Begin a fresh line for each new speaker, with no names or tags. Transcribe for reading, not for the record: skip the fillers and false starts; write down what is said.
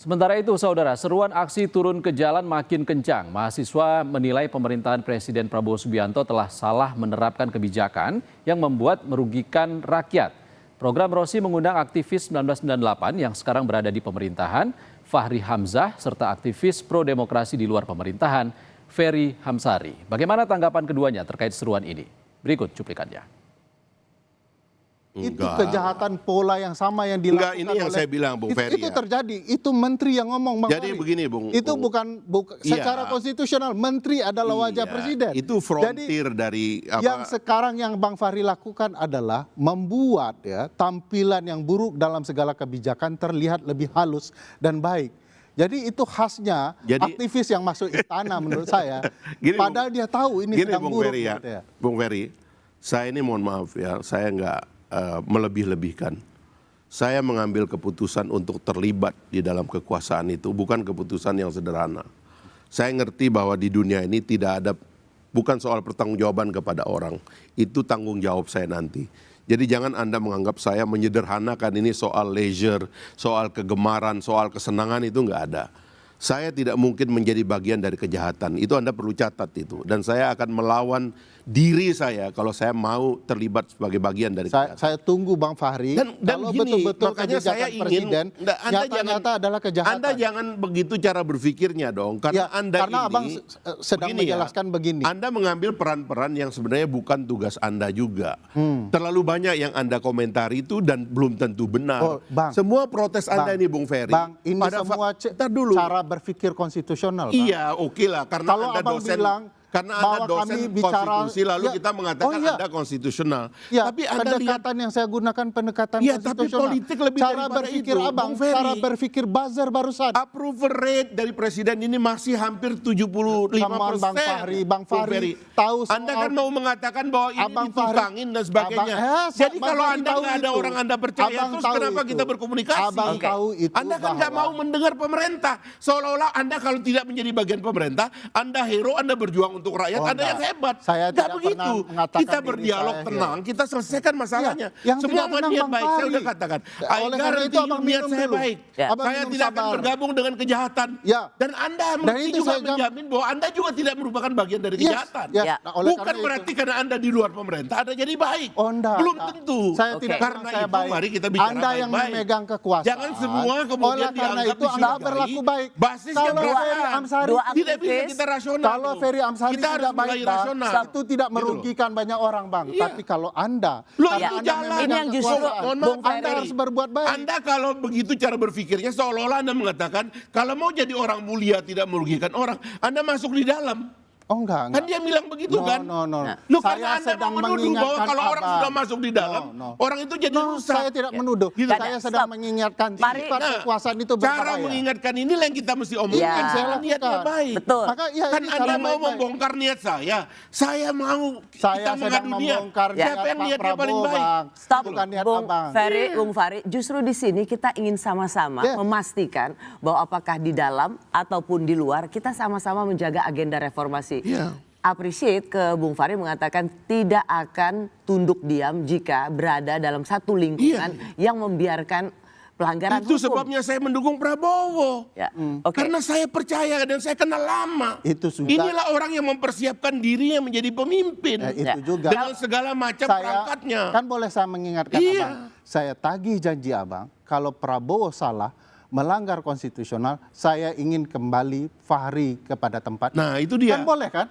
Sementara itu, saudara, seruan aksi turun ke jalan makin kencang. Mahasiswa menilai pemerintahan Presiden Prabowo Subianto telah salah menerapkan kebijakan yang membuat merugikan rakyat. Program Rosi mengundang aktivis 1998 yang sekarang berada di pemerintahan, Fahri Hamzah, serta aktivis pro-demokrasi di luar pemerintahan, Ferry Hamsari. Bagaimana tanggapan keduanya terkait seruan ini? Berikut cuplikannya.
Itu kejahatan pola yang sama yang dilakukan.
Enggak, ini yang saya bilang, Bung Ferry.
Itu terjadi, itu menteri yang ngomong, Bang
Jadi
Ferry.
begini, Bung.
Itu bukan secara konstitusional, menteri adalah wajah presiden.
Itu frontir
jadi,
dari apa?
Yang sekarang yang Bang Fahri lakukan adalah membuat tampilan yang buruk dalam segala kebijakan terlihat lebih halus dan baik. Jadi itu khasnya aktivis yang masuk istana menurut saya.
Gini,
padahal dia tahu ini sedang
Bung
buruk.
Ferry, Bung Ferry, saya ini mohon maaf ya, saya nggak melebih-lebihkan. Saya mengambil keputusan untuk terlibat di dalam kekuasaan itu bukan keputusan yang sederhana. Saya ngerti bahwa di dunia ini tidak ada, bukan soal pertanggungjawaban kepada orang, itu tanggung jawab saya nanti. Jadi jangan Anda menganggap saya menyederhanakan ini soal leisure, soal kegemaran, soal kesenangan, itu nggak ada. Saya tidak mungkin menjadi bagian dari kejahatan, itu Anda perlu catat itu. Dan saya akan melawan diri saya kalau saya mau terlibat sebagai bagian dari kejahatan.
Saya tunggu Bang Fahri,
dan
kalau betul-betul kebijakan presiden nyata-nyata adalah kejahatan.
Anda jangan begitu cara berpikirnya dong, karena
karena Abang sedang menjelaskan begini.
Anda mengambil peran-peran yang sebenarnya bukan tugas Anda juga. Terlalu banyak yang Anda komentari itu dan belum tentu benar. Semua protes Anda ini, Bung Ferry.
Bang, ini semua cara berpikir konstitusional.
Iya, oke lah, karena
kalau
Anda
Abang
dosen.
bilang
Karena Anda dosen konstitusi, lalu kita mengatakan Anda konstitusional.
Ya,
tapi Anda
pendekatan yang saya gunakan pendekatan konstitusional.
Tapi politik lebih
cara berpikir itu, Abang, cara berpikir buzzer barusan.
Approval rate dari presiden ini masih hampir 75%.
Bang Fahri tahu soal,
Anda kan mau mengatakan bahwa ini ditutangin dan sebagainya. Jadi kalau Anda nggak ada orang Anda percaya, terus kenapa kita berkomunikasi?
Abang tahu itu.
Anda kan nggak mau mendengar pemerintah. Seolah-olah Anda kalau tidak menjadi bagian pemerintah, Anda hero, Anda berjuang untuk rakyat, Anda yang hebat.
Saya tidak
begitu. Kita berdialog tenang, kita selesaikan masalahnya. Semua niat baik, saya udah katakan.
Oleh karena itu Abang
niat saya baik. Saya tidak akan bergabung dengan kejahatan. Dan Anda mesti juga menjamin bahwa Anda juga tidak merupakan bagian dari kejahatan. Bukan berarti karena Anda di luar pemerintah, Anda jadi baik. Belum tentu. Karena itu mari kita bicara
Anda yang memegang kekuasaan.
Jangan semua kemudian dianggap
Anda berlaku baik.
Basisnya
tidak bisa kita rasional. Kalau Ferry Amsari tidak baik, itu tidak merugikan banyak orang, Bang. Tapi kalau Anda,
ini yang justru
Anda harus berbuat baik.
Anda kalau begitu cara berpikirnya seolah-olah Anda mengatakan kalau mau jadi orang mulia tidak merugikan orang, Anda masuk di dalam.
Oh enggak.
Kan dia bilang begitu kan? Karena Anda mau menuduh bahwa kalau orang sudah masuk di dalam, orang itu jadi rusak.
Saya tidak menuduh. Saya sedang mengingatkan sifat kekuasaan itu berbahaya.
Cara mengingatkan inilah yang kita mesti omongkan. Saya niatnya baik.
Betul.
Kan Anda mau membongkar niat saya. Saya mau kita mengadu niat. Siapa yang niatnya paling baik?
Stop, Bung Fahri. Justru di sini kita ingin sama-sama memastikan bahwa apakah di dalam ataupun di luar kita sama-sama menjaga agenda reformasi. Appreciate ke Bung Fahri mengatakan tidak akan tunduk diam jika berada dalam satu lingkungan yang membiarkan pelanggaran
itu
hukum.
Sebabnya saya mendukung Prabowo. Karena saya percaya dan saya kenal lama. Inilah orang yang mempersiapkan dirinya menjadi pemimpin.
Itu juga.
Dengan segala macam perangkatnya.
Kan boleh saya mengingatkan Abang. Saya tagih janji Abang, kalau Prabowo salah, melanggar konstitusional, saya ingin kembali Fahri kepada tempatnya.
Nah itu dia.
Kan boleh kan?